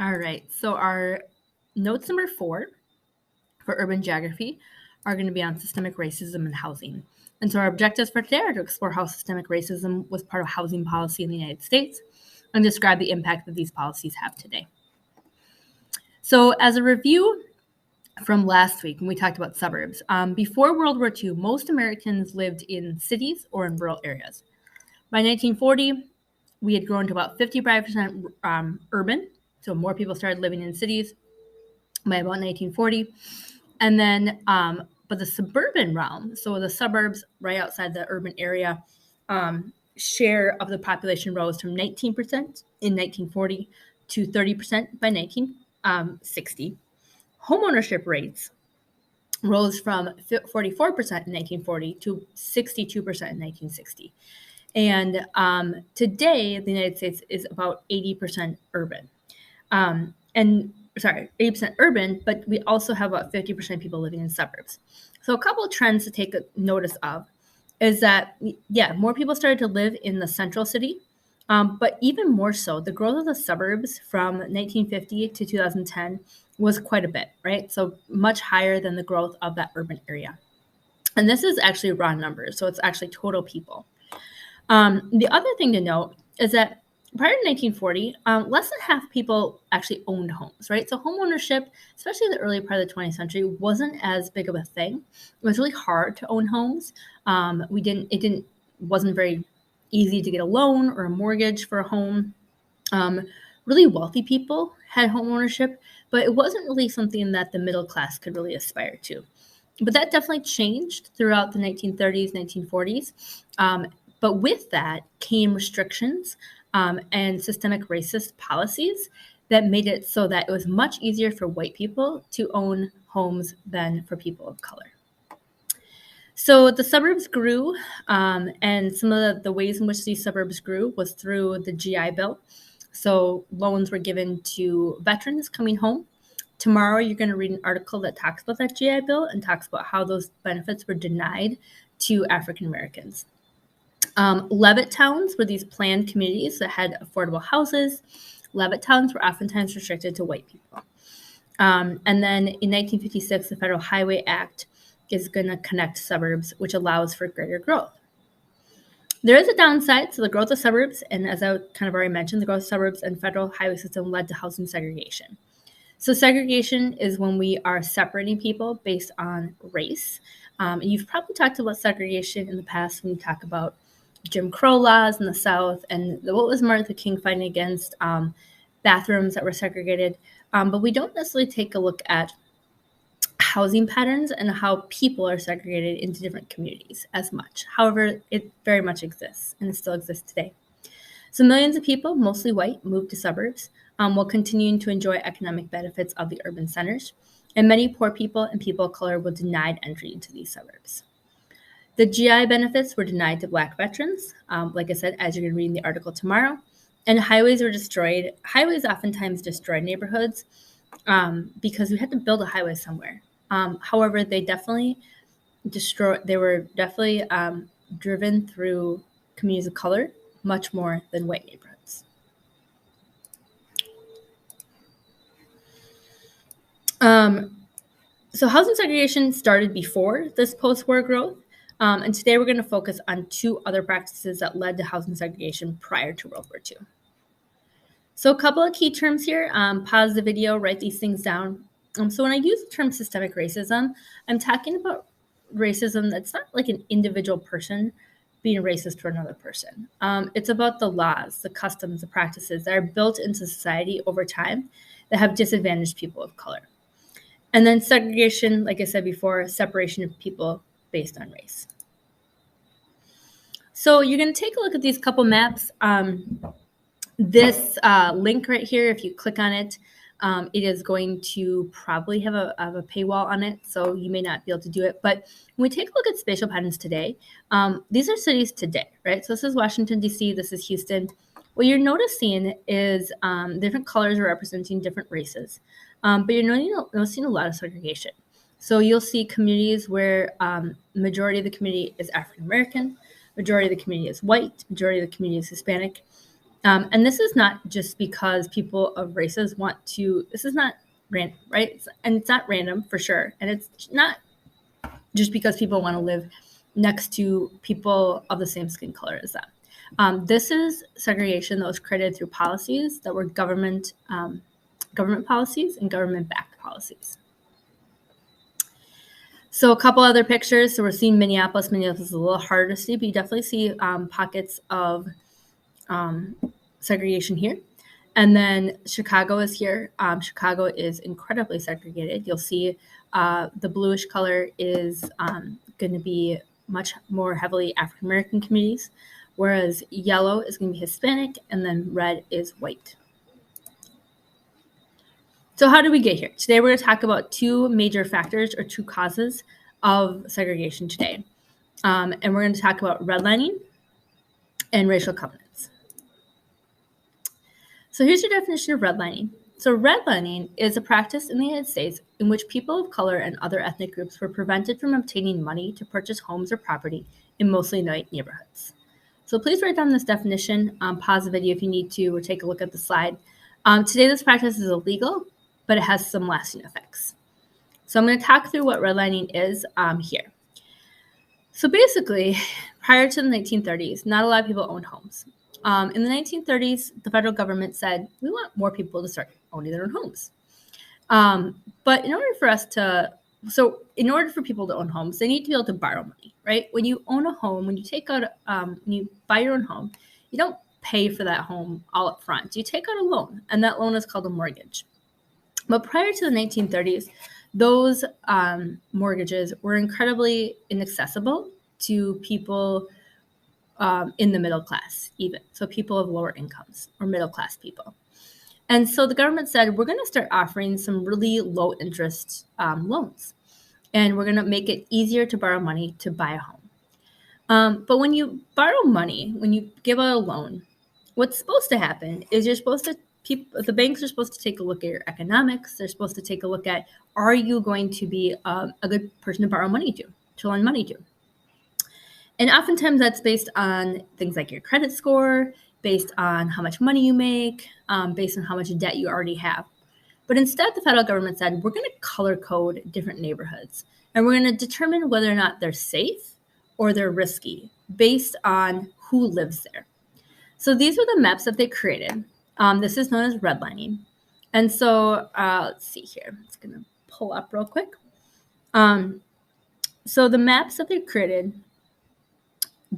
All right, so our notes number 4 for urban geography are going to be on systemic racism and housing. And so our objectives for today are to explore how systemic racism was part of housing policy in the United States and describe the impact that these policies have today. So as a review from last week when we talked about suburbs, before World War II, most Americans lived in cities or in rural areas. By 1940, we had grown to about 55% urban, so more people started living in cities by about 1940. And then, but the suburban realm, so the suburbs right outside the urban area, share of the population rose from 19% in 1940 to 30% by 1960. Homeownership rates rose from 44% in 1940 to 62% in 1960. And today, the United States is about 80% urban. 80% urban, but we also have about 50% people living in suburbs. So a couple of trends to take notice of is that, more people started to live in the central city, but even more so, the growth of the suburbs from 1950 to 2010 was quite a bit, right? So much higher than the growth of that urban area. And this is actually raw numbers, so it's actually total people. The other thing to note is that prior to 1940, less than half people actually owned homes, right? So home ownership, especially in the early part of the 20th century, wasn't as big of a thing. It was really hard to own homes. Wasn't very easy to get a loan or a mortgage for a home. Really wealthy people had home ownership, but it wasn't really something that the middle class could really aspire to. But that definitely changed throughout the 1930s, 1940s. But with that came restrictions and systemic racist policies that made it so that it was much easier for white people to own homes than for people of color. So the suburbs grew, and some of the ways in which these suburbs grew was through the GI Bill. So loans were given to veterans coming home. Tomorrow, you're going to read an article that talks about that GI Bill and talks about how those benefits were denied to African Americans. Levitt towns were these planned communities that had affordable houses. Levitt towns were oftentimes restricted to white people. And then in 1956, the Federal Highway Act is going to connect suburbs, which allows for greater growth. There is a downside to the growth of suburbs, and as I kind of already mentioned, the growth of suburbs and federal highway system led to housing segregation. So segregation is when we are separating people based on race. And you've probably talked about segregation in the past when you talk about Jim Crow laws in the South and what was Martin Luther King fighting against, bathrooms that were segregated. But we don't necessarily take a look at housing patterns and how people are segregated into different communities as much. However, it very much exists, and it still exists today. So millions of people, mostly white, moved to suburbs while continuing to enjoy economic benefits of the urban centers. And many poor people and people of color were denied entry into these suburbs. The GI benefits were denied to Black veterans, like I said, as you're going to read in the article tomorrow. And highways were destroyed. Highways oftentimes destroyed neighborhoods because we had to build a highway somewhere. However, they were definitely driven through communities of color much more than white neighborhoods. So housing segregation started before this post-war growth. And today we're going to focus on 2 other practices that led to housing segregation prior to World War II. So a couple of key terms here. Pause the video, write these things down. So when I use the term systemic racism, I'm talking about racism that's not like an individual person being racist to another person. It's about the laws, the customs, the practices that are built into society over time that have disadvantaged people of color. And then segregation, like I said before, separation of people based on race. So you're going to take a look at these couple maps. This link right here, if you click on it, it is going to probably have a paywall on it, so you may not be able to do it. But when we take a look at spatial patterns today, these are cities today, right? So this is Washington, D.C., this is Houston. What you're noticing is different colors are representing different races, but you're noticing a lot of segregation. So you'll see communities where majority of the community is African American, majority of the community is white, majority of the community is Hispanic. And this is not just because people of races want to, this is not random, right? And it's not random for sure. And it's not just because people want to live next to people of the same skin color as them. This is segregation that was created through policies that were government policies and government-backed policies. So a couple other pictures. So we're seeing Minneapolis. Minneapolis is a little harder to see, but you definitely see pockets of segregation here. And then Chicago is here. Chicago is incredibly segregated. You'll see the bluish color is going to be much more heavily African-American communities, whereas yellow is going to be Hispanic, and then red is white. So how did we get here? Today we're going to talk about two major factors or two causes of segregation today. And we're going to talk about redlining and racial covenants. So here's your definition of redlining. So redlining is a practice in the United States in which people of color and other ethnic groups were prevented from obtaining money to purchase homes or property in mostly white neighborhoods. So please write down this definition, pause the video if you need to, or take a look at the slide. Today this practice is illegal, but it has some lasting effects. So I'm going to talk through what redlining is here. So basically, prior to the 1930s, not a lot of people owned homes. In the 1930s, the federal government said, we want more people to start owning their own homes. But in order for people to own homes, they need to be able to borrow money, right? When you own a home, when you buy your own home, you don't pay for that home all up front. You take out a loan, and that loan is called a mortgage. But prior to the 1930s, those mortgages were incredibly inaccessible to people in the middle class, even. So people of lower incomes or middle class people. And so the government said, we're going to start offering some really low interest loans. And we're going to make it easier to borrow money to buy a home. But when you borrow money, when you give out a loan, what's supposed to happen is the banks are supposed to take a look at your economics. They're supposed to take a look at, are you going to be a good person to borrow money to lend money to? And oftentimes that's based on things like your credit score, based on how much money you make, based on how much debt you already have. But instead, the federal government said, we're going to color code different neighborhoods, and we're going to determine whether or not they're safe or they're risky based on who lives there. So these are the maps that they created. This is known as redlining. And so let's see here. It's going to pull up real quick. So the maps that they created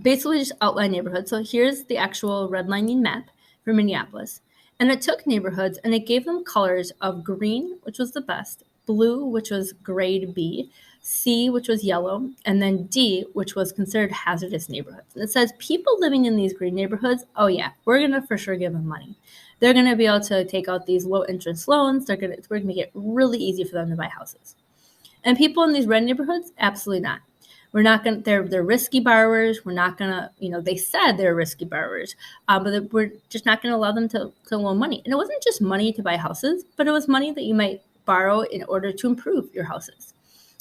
basically just outline neighborhoods. So here's the actual redlining map for Minneapolis. And it took neighborhoods and it gave them colors of green, which was the best, blue, which was grade B, C, which was yellow, and then D, which was considered hazardous neighborhoods. And it says people living in these green neighborhoods, oh yeah, we're going to for sure give them money. They're going to be able to take out these low interest loans. We're going to make it really easy for them to buy houses. And people in these red neighborhoods, absolutely not. We're not going to, they're risky borrowers. We're not going to, they said they're risky borrowers, but we're just not going to allow them to loan money. And it wasn't just money to buy houses, but it was money that you might borrow in order to improve your houses.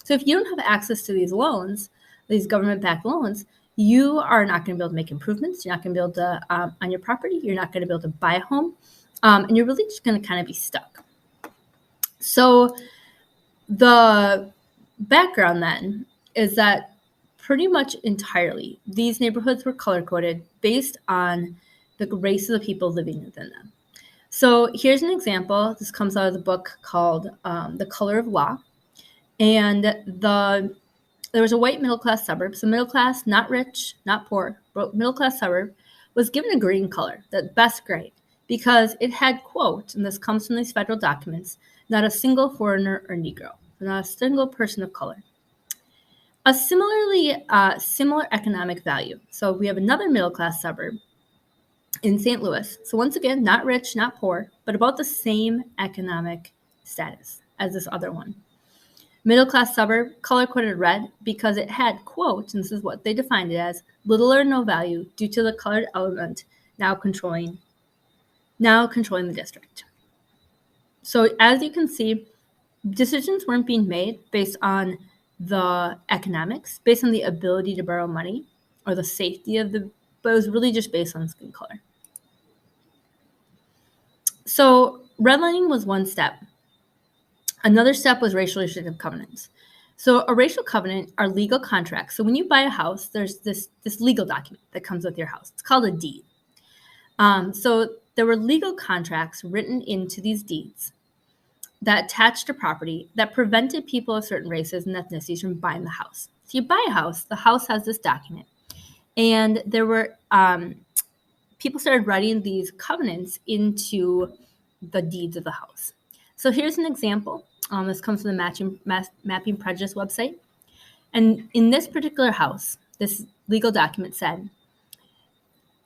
So if you don't have access to these loans, these government-backed loans, you are not going to be able to make improvements. You're not going to be able to, on your property, you're not going to be able to buy a home. And you're really just going to kind of be stuck. So the background then is that pretty much entirely, these neighborhoods were color-coded based on the race of the people living within them. So here's an example. This comes out of the book called The Color of Law. And there was a white middle-class suburb. So middle class, not rich, not poor, but middle-class suburb was given a green color, the best grade, because it had, quote, and this comes from these federal documents, not a single foreigner or Negro, not a single person of color. A similar economic value. So we have another middle-class suburb in St. Louis. So once again, not rich, not poor, but about the same economic status as this other one. Middle-class suburb, color-coded red, because it had, quote, and this is what they defined it as, little or no value due to the colored element now controlling the district. So as you can see, decisions weren't being made based on the economics, based on the ability to borrow money or the safety of but it was really just based on skin color. So redlining was one step. Another step was racially restrictive covenants. So a racial covenant are legal contracts. So when you buy a house, there's this legal document that comes with your house. It's called a deed. So there were legal contracts written into these deeds that attached to property that prevented people of certain races and ethnicities from buying the house. So you buy a house, the house has this document, and there were people started writing these covenants into the deeds of the house. So here's an example. This comes from the Mapping Prejudice website. And in this particular house, this legal document said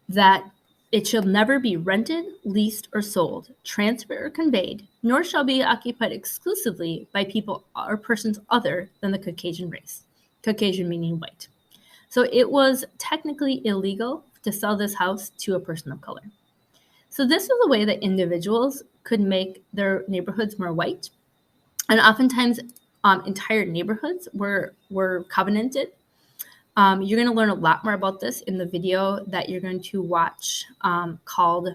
that it shall never be rented, leased, or sold, transferred, or conveyed, nor shall be occupied exclusively by people or persons other than the Caucasian race. Caucasian meaning white. So it was technically illegal to sell this house to a person of color. So this was a way that individuals could make their neighborhoods more white. And oftentimes entire neighborhoods were covenanted. You're going to learn a lot more about this in the video that you're going to watch called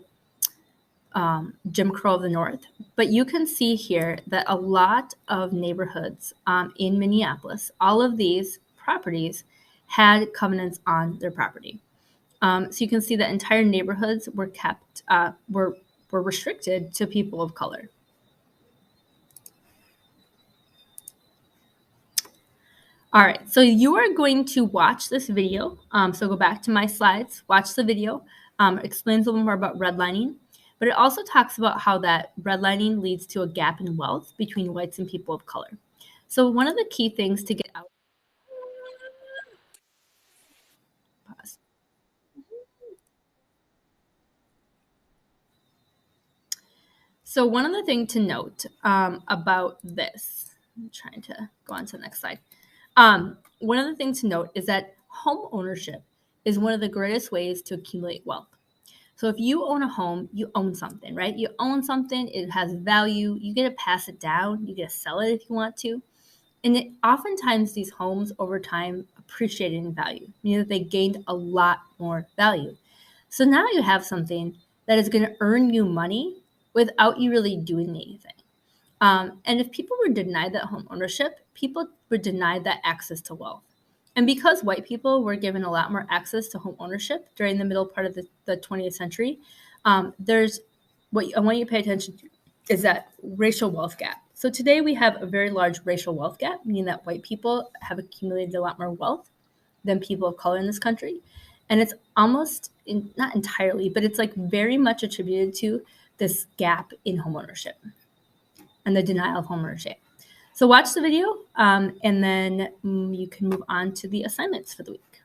Jim Crow of the North. But you can see here that a lot of neighborhoods in Minneapolis, all of these properties had covenants on their property. So you can see that entire neighborhoods were kept, were restricted to people of color. All right, so you are going to watch this video. So go back to my slides, watch the video. It explains a little more about redlining, but it also talks about how that redlining leads to a gap in wealth between whites and people of color. So one of the key things to get out. Pause. So one other thing to note about this, I'm trying to go on to the next slide. One other thing to note is that home ownership is one of the greatest ways to accumulate wealth. So if you own a home, you own something, right? You own something, it has value, you get to pass it down, you get to sell it if you want to. And oftentimes these homes over time appreciated in value, meaning that they gained a lot more value. So now you have something that is going to earn you money without you really doing anything. And if people were denied that home ownership, people were denied that access to wealth. And because white people were given a lot more access to home ownership during the middle part of the 20th century, there's what I want you to pay attention to is that racial wealth gap. So today we have a very large racial wealth gap, meaning that white people have accumulated a lot more wealth than people of color in this country. And it's almost, not entirely, but it's like very much attributed to this gap in homeownership and the denial of homeownership. So watch the video and then you can move on to the assignments for the week.